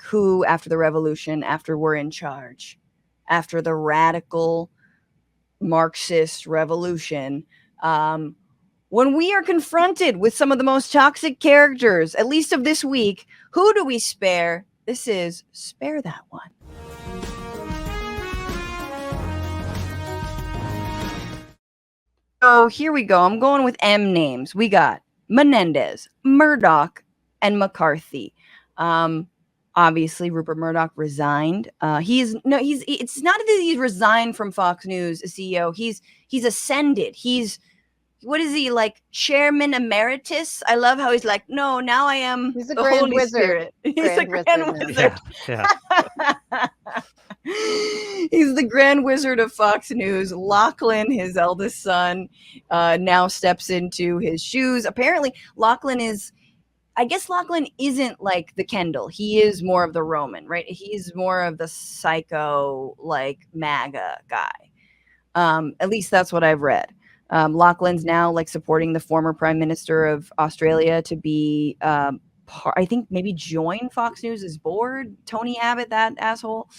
who, after the revolution, after we're in charge, after the radical Marxist revolution, when we are confronted with some of the most toxic characters, at least of this week, who do we spare? This is Spare That One. So here we go. I'm going with M names. We got Menendez, Murdoch, and McCarthy. Obviously, Rupert Murdoch resigned. It's not that he's resigned from Fox News as CEO. He's ascended. What is he, like, chairman emeritus? I love how he's like, no, now I am he's the Holy wizard. Spirit. He's the grand wizard. Yeah. He's the grand wizard of Fox News. Lachlan, his eldest son, now steps into his shoes. Apparently, Lachlan isn't like the Kendall. He is more of the Roman, right? He's more of the psycho, like, MAGA guy. At least that's what I've read. Lachlan's now, like, supporting the former Prime Minister of Australia to be, I think, maybe join Fox News' board. Tony Abbott, that asshole.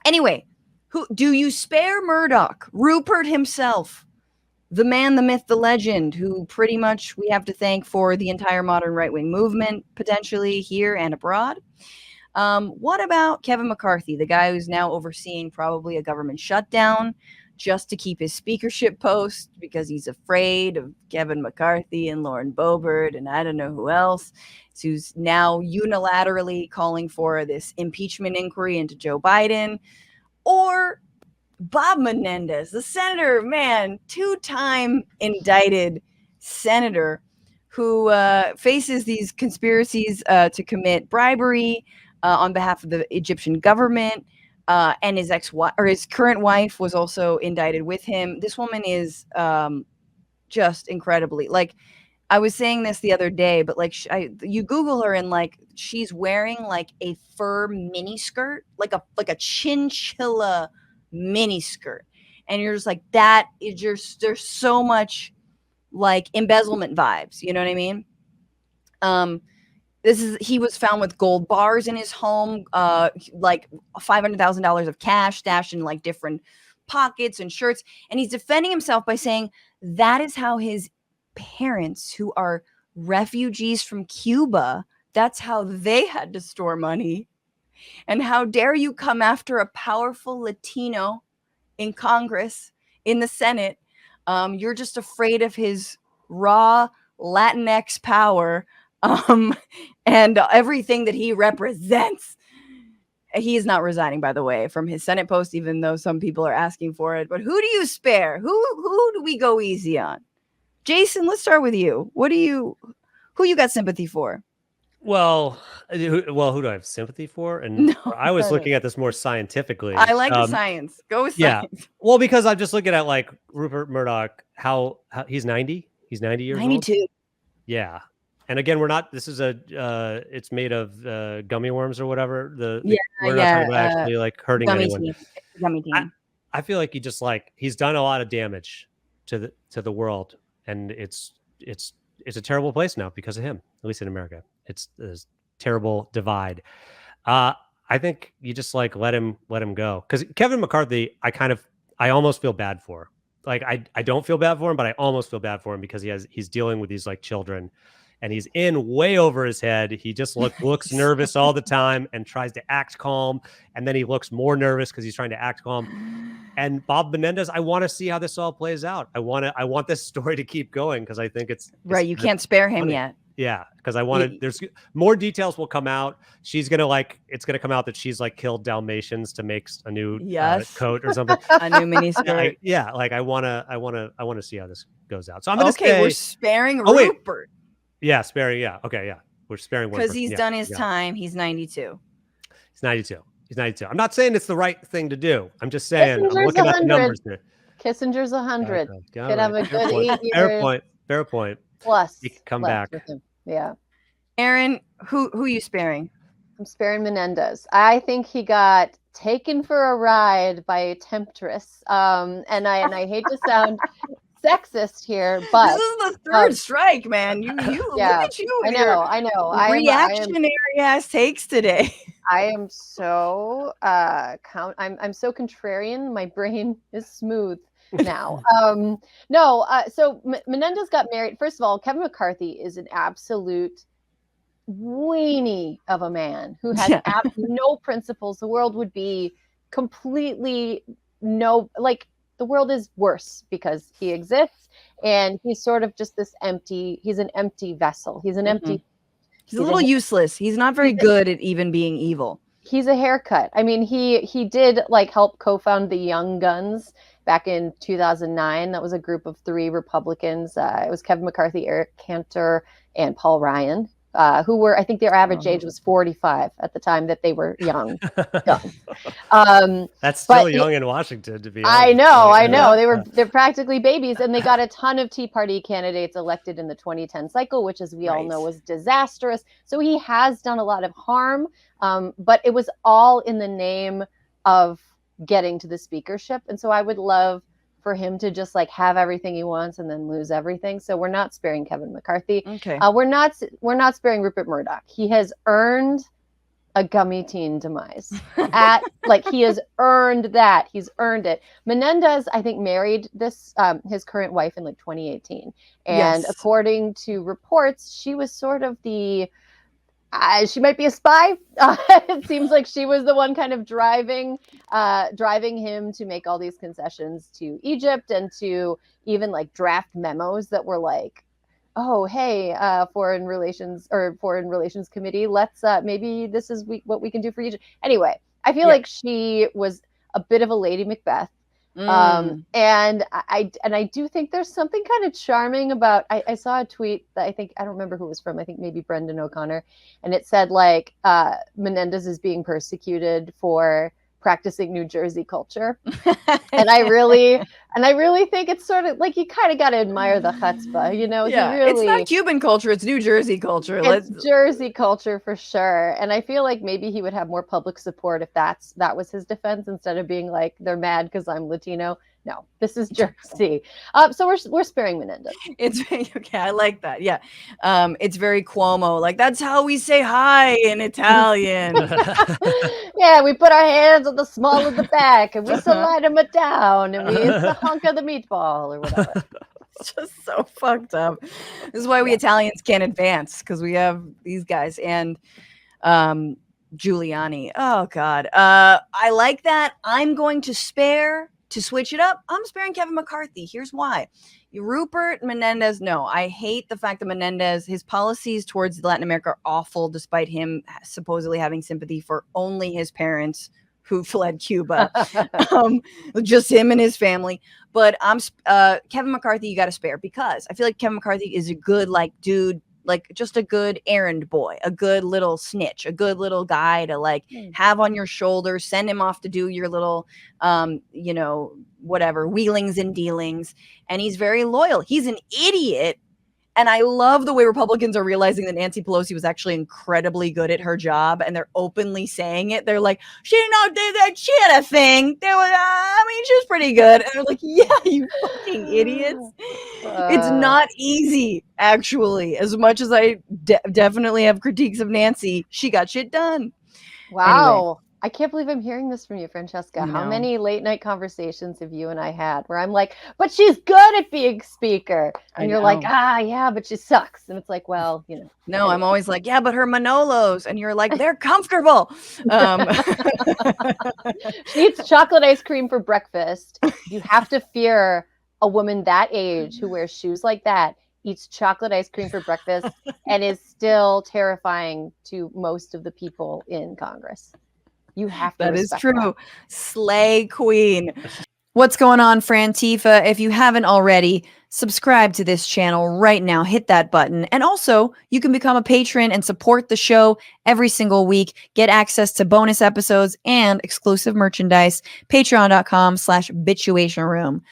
Anyway, who do you spare? Murdoch, Rupert himself, the man, the myth, the legend, who pretty much we have to thank for the entire modern right-wing movement, potentially here and abroad. What about Kevin McCarthy, the guy who's now overseeing probably a government shutdown just to keep his speakership post because he's afraid of Kevin McCarthy and Lauren Boebert and I don't know who else, who's now unilaterally calling for this impeachment inquiry into Joe Biden? Or Bob Menendez, the senator, man, 2-time indicted senator who faces these conspiracies to commit bribery on behalf of the Egyptian government. And his ex-wife, or his current wife, was also indicted with him. This woman is just incredibly, like, I was saying this the other day, but like you Google her and like she's wearing like a fur mini skirt, like a chinchilla mini skirt, and you're just like, that is just, there's so much like embezzlement vibes. You know what I mean? He was found with gold bars in his home, like $500,000 of cash stashed in like different pockets and shirts. And he's defending himself by saying that is how his parents, who are refugees from Cuba, that's how they had to store money. And how dare you come after a powerful Latino in Congress, in the Senate? You're just afraid of his raw Latinx power. And everything that he represents. He is not resigning, by the way, from his Senate post, even though some people are asking for it. But who do you spare? Who do we go easy on? Jason, let's start with you. Who you got sympathy for? Well, who do I have sympathy for? And no, I was looking at this more scientifically. I like the science. Go with science. Yeah. Well, because I'm just looking at like Rupert Murdoch, how he's 90. He's 90 years 92. old. Yeah. And again, this is it's made of gummy worms or whatever. We're not talking about actually like hurting anyone. Gummy team. I feel like he's done a lot of damage to the world, and it's a terrible place now because of him, at least in America. It's this terrible divide. I think you just like let him go. Because Kevin McCarthy, I almost feel bad for. Like I don't feel bad for him, but I almost feel bad for him because he's dealing with these like children. And he's in way over his head. He just looks nervous all the time and tries to act calm. And then he looks more nervous because he's trying to act calm. And Bob Menendez, I want to see how this all plays out. I want this story to keep going because I think it's right. You can't spare him yet. Yeah, because there's more details will come out. She's gonna it's gonna come out that she's like killed Dalmatians to make a new coat or something. A new miniskirt. I want to see how this goes out. So I'm gonna say we're sparing Rupert. Yeah, sparing. Yeah. Okay. Yeah. We're sparing one. Because he's done his time. He's 92. He's 92. I'm not saying it's the right thing to do. I'm just saying I'm looking at the numbers here. Kissinger's 100. Could have a good 8 years. Fair point. Plus. He could come back. Yeah. Aaron, who are you sparing? I'm sparing Menendez. I think he got taken for a ride by a temptress. And I hate to sound sexist here, but this is the third strike, man. You yeah, look at you. I know. Reactionary ass takes today. I am so I'm so contrarian. My brain is smooth now. So Menendez got married. First of all, Kevin McCarthy is an absolute weenie of a man who has no principles. The world would be completely the world is worse because he exists, and he's sort of just he's an empty vessel. He's an empty. He's a little useless. He's not very good at even being evil. He's a haircut. I mean, he did help co-found the Young Guns back in 2009. That was a group of 3 Republicans. It was Kevin McCarthy, Eric Cantor, and Paul Ryan, who were, I think their average age was 45 at the time that they were young. That's still young in Washington, to be honest. I know. They're practically babies, and they got a ton of Tea Party candidates elected in the 2010 cycle, which, as we all know, was disastrous. So he has done a lot of harm, but it was all in the name of getting to the speakership. And so I would love for him to just have everything he wants and then lose everything. So we're not sparing Kevin McCarthy. Okay. We're not sparing Rupert Murdoch. He has earned a gummy teen demise. He has earned that. He's earned it. Menéndez, I think, married his current wife in 2018. And according to reports, she was sort of she might be a spy. It seems like she was the one kind of driving him to make all these concessions to Egypt, and to even draft memos that were oh, hey, Foreign Relations Committee, let's maybe this is what we can do for Egypt. Anyway, I feel like she was a bit of a Lady Macbeth. And I do think there's something kind of charming about, I saw a tweet that I don't remember who it was from, I think maybe Brendan O'Connor, and it said Menendez is being persecuted for practicing New Jersey culture. and I really think it's sort of you kind of got to admire the chutzpah, it's not Cuban culture, it's New Jersey culture. It's Jersey culture for sure. And I feel maybe he would have more public support if that was his defense, instead of being they're mad because I'm Latino. No, this is Jersey. So we're sparing Menendez. It's okay. I like that. Yeah. It's very Cuomo. That's how we say hi in Italian. Yeah, we put our hands on the small of the back and we slide them down, and it's the hunk of the meatball or whatever. It's just so fucked up. This is why we Italians can't advance, because we have these guys and Giuliani. Oh God. I like that. I'm going to switch it up. I'm sparing Kevin McCarthy. Here's why. Rupert Menendez, no, I hate the fact that Menendez, his policies towards Latin America are awful, despite him supposedly having sympathy for only his parents who fled Cuba. Just him and his family. But Kevin McCarthy, you got to spare, because I feel like Kevin McCarthy is a good dude, just a good errand boy, a good little snitch, a good little guy to have on your shoulder, send him off to do your little, whatever, wheelings and dealings. And he's very loyal. He's an idiot. And I love the way Republicans are realizing that Nancy Pelosi was actually incredibly good at her job, and they're openly saying it. They're like, she had a thing. She was pretty good. And they're like, yeah, you fucking idiots. It's not easy, actually. As much as I definitely have critiques of Nancy, she got shit done. Wow. Anyway. I can't believe I'm hearing this from you, Francesca. How many late night conversations have you and I had where I'm like, but she's good at being speaker. And you're like, yeah, but she sucks. And it's well, No, I'm always like, yeah, but her Manolos. And you're like, they're comfortable. She eats chocolate ice cream for breakfast. You have to fear a woman that age who wears shoes like that, eats chocolate ice cream for breakfast, and is still terrifying to most of the people in Congress. You have to. That is true. That. Slay queen. What's going on, Frantifa? If you haven't already, subscribe to this channel right now. Hit that button. And also, you can become a patron and support the show every single week. Get access to bonus episodes and exclusive merchandise. Patreon.com/Bitchuation Room.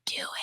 Do it.